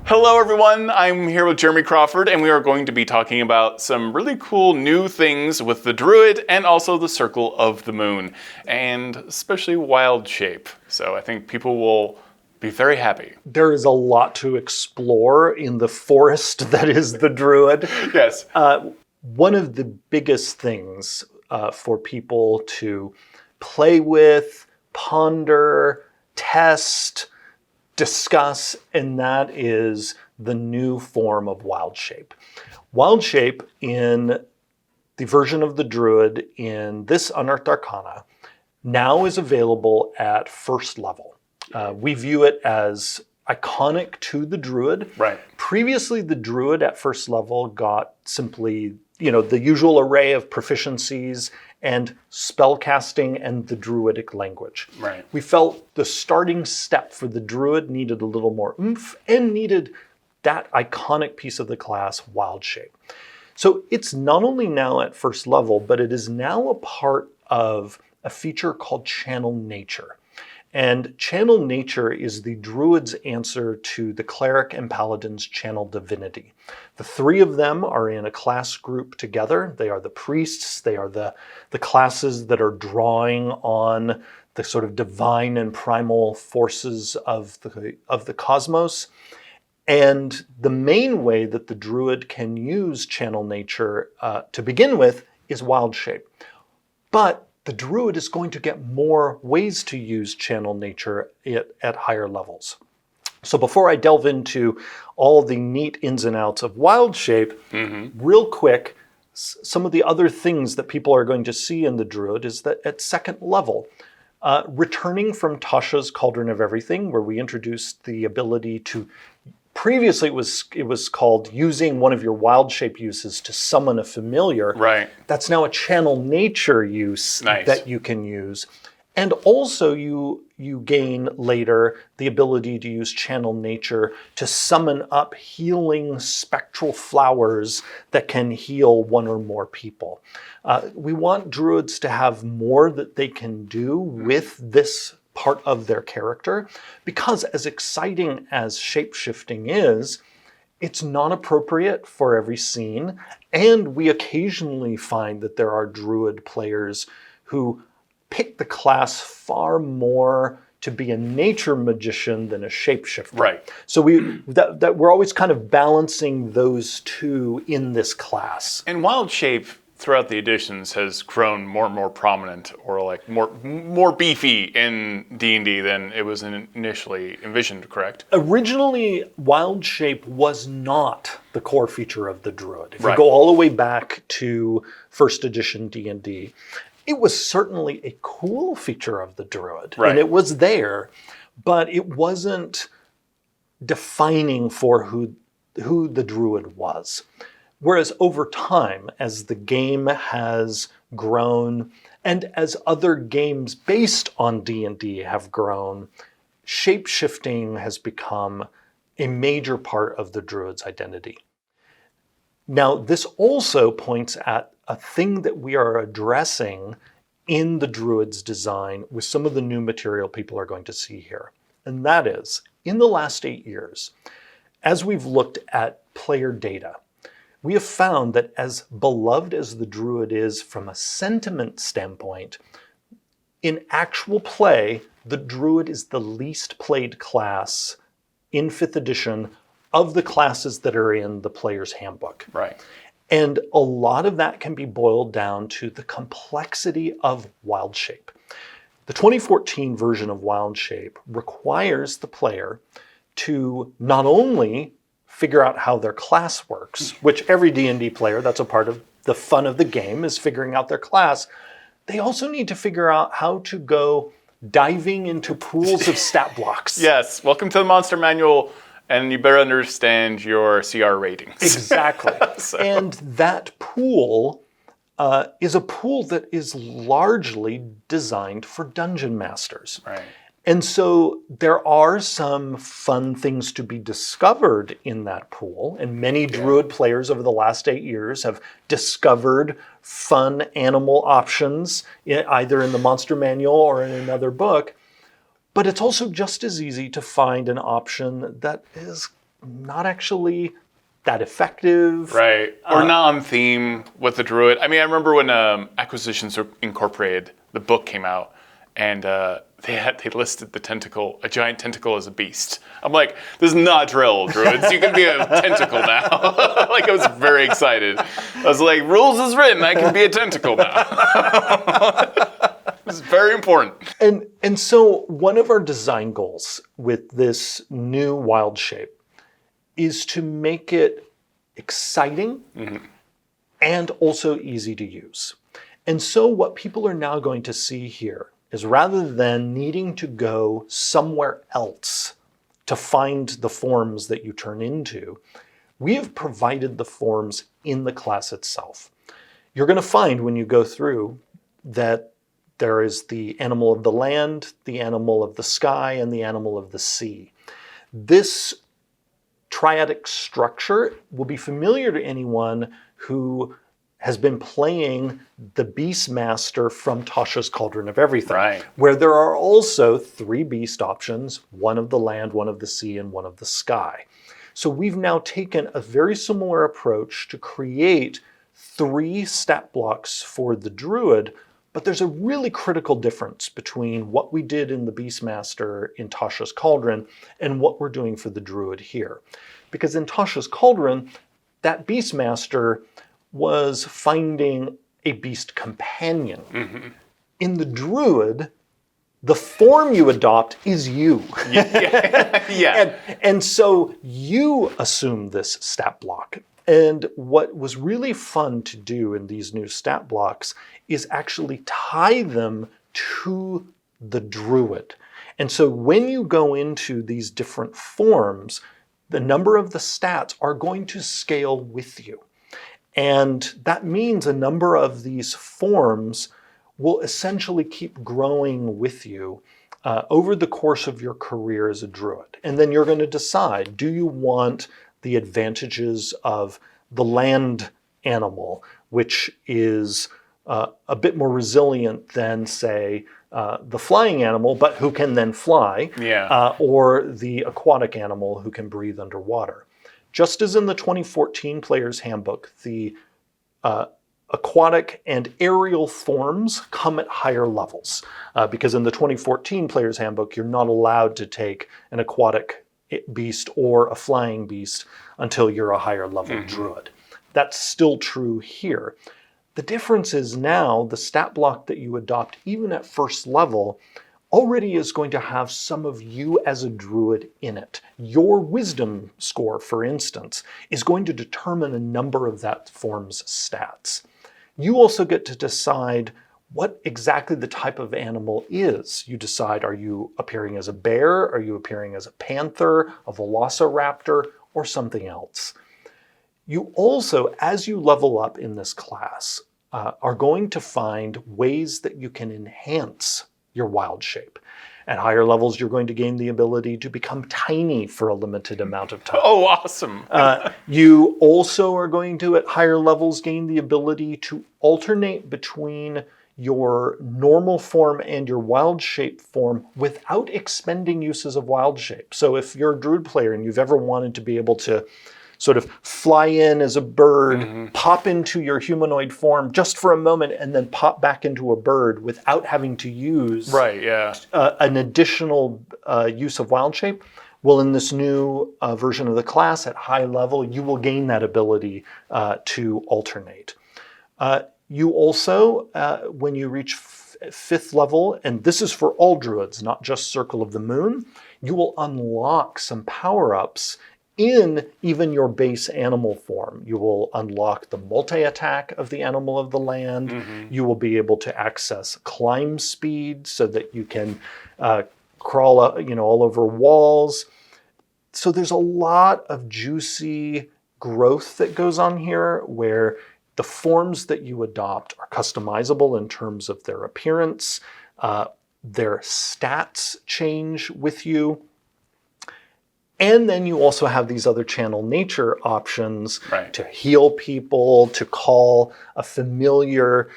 Hello everyone, I'm here with Jeremy Crawford and we are going to be talking about some really cool new things with the Druid and also the Circle of the Moon, and especially wild shape. So I think people will be very happy. There is a lot to explore in the forest that is the Druid. Yes. One of the biggest things for people to play with, ponder, test, discuss, and that is the new form of wild shape. Wild shape in the version of the Druid in this Unearthed Arcana now is available at first level. We view it as iconic to the Druid. Right. Previously, the Druid at first level got simply, the usual array of proficiencies and spellcasting and the Druidic language. Right. We felt the starting step for the Druid needed a little more oomph and needed that iconic piece of the class, wild shape. So it's not only now at first level, but it is now a part of a feature called Channel Nature. And Channel Nature is the Druid's answer to the Cleric and Paladin's Channel Divinity. The three of them are in a class group together. They are the priests. They are the classes that are drawing on the sort of divine and primal forces of the cosmos. And the main way that the Druid can use Channel Nature to begin with is wild shape. But the Druid is going to get more ways to use Channel Nature at higher levels. So before I delve into all the neat ins and outs of wild shape, real quick, some of the other things that people are going to see in the Druid is that at second level, returning from Tasha's Cauldron of Everything, where we introduced the ability to, previously it was called using one of your wild shape uses to summon a familiar. Right. That's now a Channel Nature use that you can use. And also you gain later the ability to use Channel Nature to summon up healing spectral flowers that can heal one or more people. We want Druids to have more that they can do with this part of their character, because as exciting as shape-shifting is, it's not appropriate for every scene, and we occasionally find that there are Druid players who pick the class far more to be a nature magician than a shapeshifter. Right. So we're always kind of balancing those two in this class. And wild shape throughout the editions has grown more and more prominent, or like more beefy in D&D than it was initially envisioned, correct? Originally, wild shape was not the core feature of the Druid. If Right. you go all the way back to first edition D&D, it was certainly a cool feature of the Druid. Right. And it was there, but it wasn't defining for who the Druid was. Whereas over time, as the game has grown and as other games based on D&D have grown, shape-shifting has become a major part of the Druid's identity. Now, this also points at a thing that we are addressing in the Druid's design with some of the new material people are going to see here. And that is, in the last 8 years, as we've looked at player data, we have found that as beloved as the Druid is from a sentiment standpoint, in actual play, the Druid is the least played class in 5th edition of the classes that are in the player's handbook. Right. And a lot of that can be boiled down to the complexity of wild shape. The 2014 version of wild shape requires the player to not only figure out how their class works, which every D&D player, that's a part of the fun of the game, is figuring out their class. They also need to figure out how to go diving into pools of stat blocks. Yes, welcome to the Monster Manual, and you better understand your CR ratings. Exactly. And that pool is a pool that is largely designed for dungeon masters. Right. And so there are some fun things to be discovered in that pool, and many Druid players over the last 8 years have discovered fun animal options, either in the Monster Manual or in another book. But it's also just as easy to find an option that is not actually that effective. Right. Or not on theme with the Druid. I mean, I remember when Acquisitions Incorporated, the book came out, and they listed the tentacle, a giant tentacle, as a beast. I'm like, this is not drill, Druids. You can be a tentacle now. Like, I was very excited. I was like, rules is written. I can be a tentacle now. It's very important. And so one of our design goals with this new wild shape is to make it exciting and also easy to use. And so what people are now going to see here is, rather than needing to go somewhere else to find the forms that you turn into, we have provided the forms in the class itself. You're going to find when you go through that there is the animal of the land, the animal of the sky, and the animal of the sea. This triadic structure will be familiar to anyone who has been playing the Beastmaster from Tasha's Cauldron of Everything, right, where there are also 3 beast options, one of the land, one of the sea, and one of the sky. So we've now taken a very similar approach to create 3 stat blocks for the Druid, but there's a really critical difference between what we did in the Beastmaster in Tasha's Cauldron and what we're doing for the Druid here. Because in Tasha's Cauldron, that Beastmaster was finding a beast companion. In the Druid, the form you adopt is you. Yeah. And so you assume this stat block. And what was really fun to do in these new stat blocks is actually tie them to the Druid. And so when you go into these different forms, the number of the stats are going to scale with you. And that means a number of these forms will essentially keep growing with you over the course of your career as a Druid. And then you're going to decide, do you want the advantages of the land animal, which is a bit more resilient than, say, the flying animal, but who can then fly, or the aquatic animal who can breathe underwater. Just as in the 2014 Player's Handbook, the aquatic and aerial forms come at higher levels. Because in the 2014 Player's Handbook, you're not allowed to take an aquatic beast or a flying beast until you're a higher level Druid. That's still true here. The difference is now the stat block that you adopt, even at first level, already is going to have some of you as a Druid in it. Your wisdom score, for instance, is going to determine a number of that form's stats. You also get to decide what exactly the type of animal is. You decide, are you appearing as a bear? Are you appearing as a panther, a velociraptor, or something else? You also, as you level up in this class, are going to find ways that you can enhance your wild shape. At higher levels, you're going to gain the ability to become tiny for a limited amount of time. Oh, awesome. You also are going to, at higher levels, gain the ability to alternate between your normal form and your wild shape form without expending uses of wild shape. So if you're a Druid player and you've ever wanted to be able to sort of fly in as a bird, pop into your humanoid form just for a moment, and then pop back into a bird without having to use an additional use of wild shape. Well, in this new version of the class at high level, you will gain that ability to alternate. You also, when you reach 5th level, and this is for all Druids, not just Circle of the Moon, you will unlock some power-ups in even your base animal form. You will unlock the multi-attack of the animal of the land. You will be able to access climb speed so that you can crawl all over walls. So there's a lot of juicy growth that goes on here, where the forms that you adopt are customizable in terms of their appearance. Their stats change with you. And then you also have these other channel nature options to heal people, to call a familiar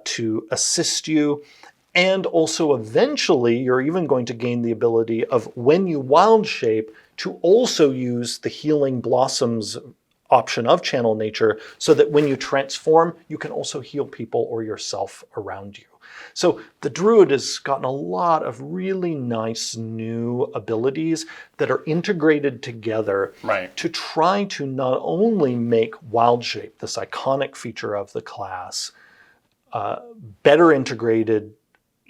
to assist you. And also eventually, you're even going to gain the ability of, when you wild shape, to also use the Healing Blossoms option of Channel Nature, so that when you transform, you can also heal people or yourself around you. So the Druid has gotten a lot of really nice new abilities that are integrated together to try to not only make wild shape, this iconic feature of the class, better integrated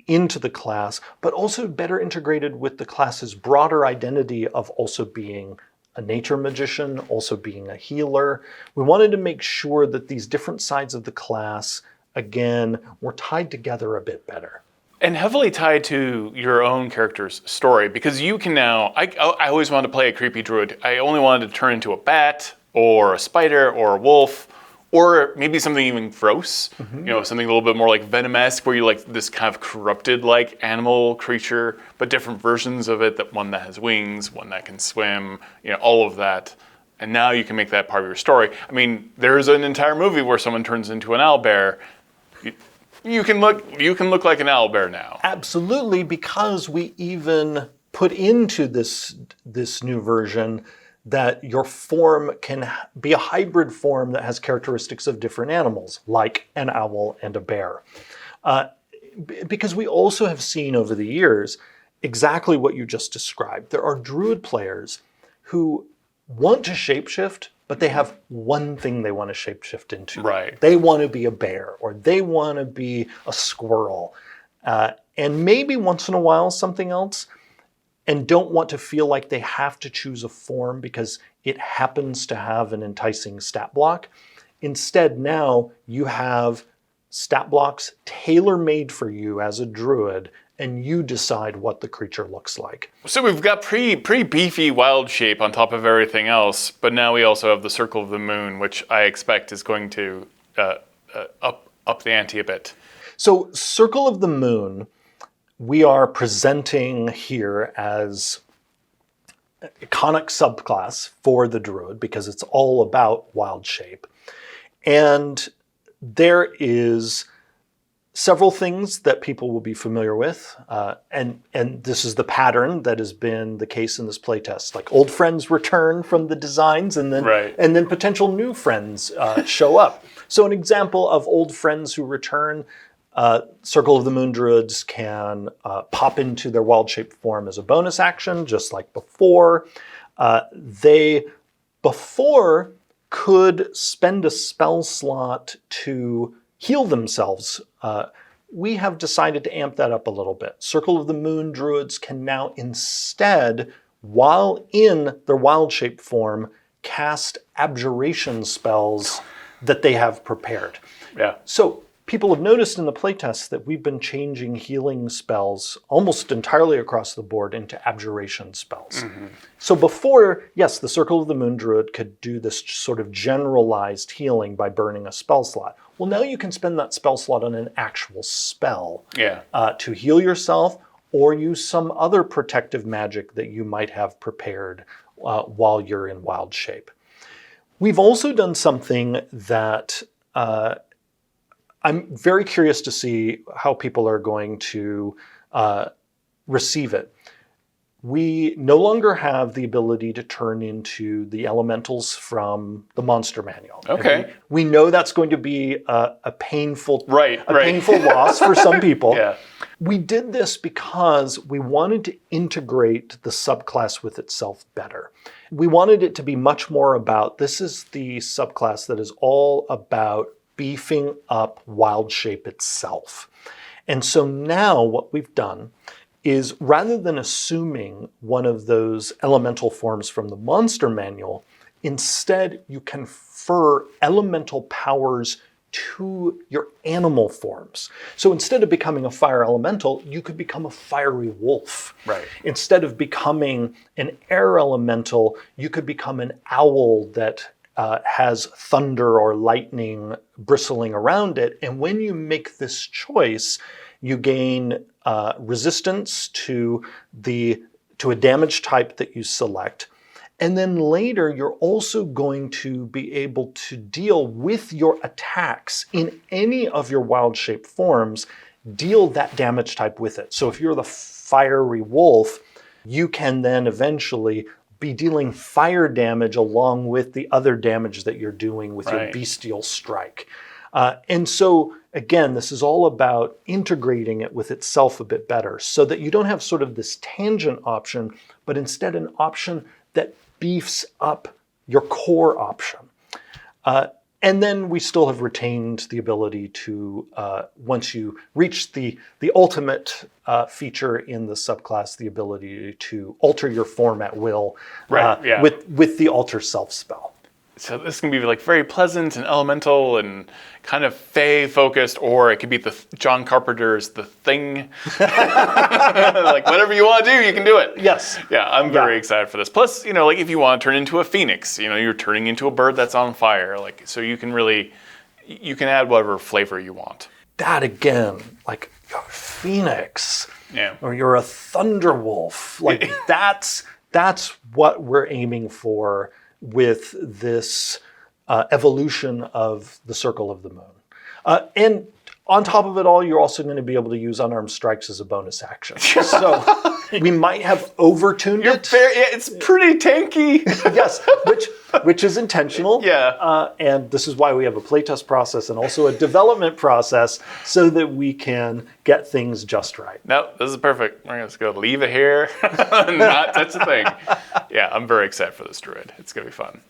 into the class, but also better integrated with the class's broader identity of also being a nature magician, also being a healer. We wanted to make sure that these different sides of the class, again, were tied together a bit better. And heavily tied to your own character's story, because you can now, I always wanted to play a creepy druid. I only wanted to turn into a bat, or a spider, or a wolf, or maybe something even gross, you know, something a little bit more like Venom-esque, where you're like this kind of corrupted like animal creature, but different versions of it, that one that has wings, one that can swim, you know, all of that. And now you can make that part of your story. I mean, there's an entire movie where someone turns into an owlbear. You can look like an owlbear now. Absolutely, because we even put into this new version that your form can be a hybrid form that has characteristics of different animals, like an owl and a bear. Because we also have seen over the years exactly what you just described. There are druid players who want to shapeshift, but they have one thing they want to shapeshift into. Right. They want to be a bear, or they want to be a squirrel, and maybe once in a while something else, and don't want to feel like they have to choose a form because it happens to have an enticing stat block. Instead, now you have stat blocks tailor-made for you as a druid, and you decide what the creature looks like. So we've got pretty beefy wild shape on top of everything else, but now we also have the Circle of the Moon, which I expect is going to up the ante a bit. So Circle of the Moon, we are presenting here as an iconic subclass for the Druid, because it's all about wild shape. And there is several things that people will be familiar with, and this is the pattern that has been the case in this playtest. Like, old friends return from the designs, and then potential new friends show up. So an example of old friends who return: Circle of the Moon Druids can pop into their wild shape form as a bonus action, just like before. They before could spend a spell slot to heal themselves. We have decided to amp that up a little bit. Circle of the Moon Druids can now instead, while in their wild shape form, cast abjuration spells that they have prepared. Yeah. So people have noticed in the playtest that we've been changing healing spells almost entirely across the board into abjuration spells. So before, yes, the Circle of the Moon Druid could do this sort of generalized healing by burning a spell slot. Well, now you can spend that spell slot on an actual spell to heal yourself, or use some other protective magic that you might have prepared while you're in wild shape. We've also done something that I'm very curious to see how people are going to receive it. We no longer have the ability to turn into the elementals from the monster manual. Okay. We know that's going to be a painful, painful loss for some people. Yeah. We did this because we wanted to integrate the subclass with itself better. We wanted it to be much more about, this is the subclass that is all about beefing up wild shape itself. And so now what we've done is, rather than assuming one of those elemental forms from the monster manual, instead you confer elemental powers to your animal forms. So instead of becoming a fire elemental, you could become a fiery wolf. Right. Instead of becoming an air elemental, you could become an owl that has thunder or lightning bristling around it. And when you make this choice, you gain resistance to a damage type that you select. And then later, you're also going to be able to deal with your attacks in any of your wild shape forms deal that damage type with it. So if you're the fiery wolf, you can then eventually be dealing fire damage along with the other damage that you're doing with your bestial strike. And so, again, this is all about integrating it with itself a bit better so that you don't have sort of this tangent option, but instead an option that beefs up your core option. And then we still have retained the ability to, once you reach the ultimate feature in the subclass, the ability to alter your form at will with the Alter Self spell. So this can be like very pleasant and elemental and kind of fae focused, or it could be the John Carpenter's The Thing. Like whatever you want to do, you can do it. Yes. Yeah, I'm very excited for this. Plus, like if you want to turn into a phoenix, you're turning into a bird that's on fire. Like so you can add whatever flavor you want. That again, like you're a phoenix. Yeah. Or you're a thunder wolf. Like that's what we're aiming for with this evolution of the Circle of the Moon. And on top of it all, you're also going to be able to use unarmed strikes as a bonus action. So we might have overtuned it. It's pretty tanky. Yes, which is intentional. Yeah. And this is why we have a playtest process and also a development process so that we can get things just right. No, this is perfect. We're just going to leave it here and not touch the thing. Yeah, I'm very excited for this druid. It's going to be fun.